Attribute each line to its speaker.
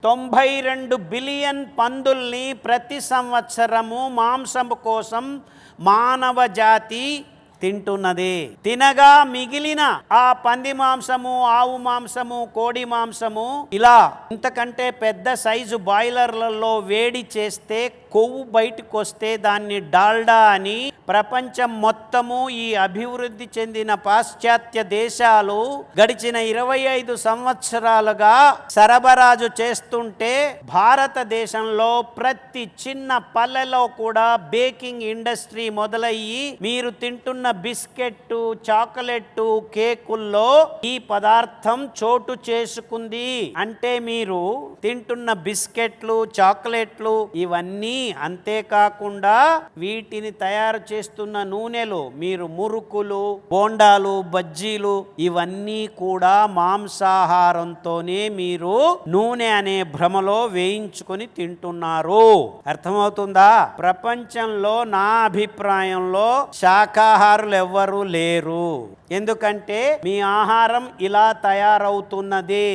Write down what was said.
Speaker 1: 92 billion పందుల్ని ప్రతి సంవత్సరము మాంసము కోసం మానవ జాతి తింటున్నది. తినగా మిగిలిన ఆ పంది మాంసము, ఆవు మాంసము, కోడి మాంసము, ఇలా ఇంతకంటే పెద్ద సైజు బాయిలర్లలో వేడి చేస్తే కొవ్వు బయటకు వస్తే దాన్ని డాల్డా అని ప్రపంచం మొత్తము ఈ అభివృద్ధి చెందిన పాశ్చాత్య దేశాలు గడిచిన 25 సంవత్సరాలుగా సరబరాజు చేస్తుంటే భారతదేశంలో ప్రతి చిన్న పల్లెలో కూడా బేకింగ్ ఇండస్ట్రీ మొదలయ్యి మీరు తింటున్న బిస్కెట్, చాక్లెట్, కేకుల్లో ఈ పదార్థం చోటు చేసుకుంది. అంటే మీరు తింటున్న బిస్కెట్లు, చాక్లెట్లు ఇవన్నీ అంతేకాకుండా వీటిని తయారు చేస్తున్న నూనెలు, మీరు మురుకులు, బోండాలు, బజ్జీలు ఇవన్నీ కూడా మాంసాహారంతోనే మీరు నూనె అనే భ్రమలో వేయించుకొని తింటున్నారు. అర్థమవుతుందా? ప్రపంచంలో నా అభిప్రాయంలో శాకాహారులు ఎవ్వరూ లేరు. ఎందుకంటే మీ ఆహారం ఇలా తయారవుతున్నది.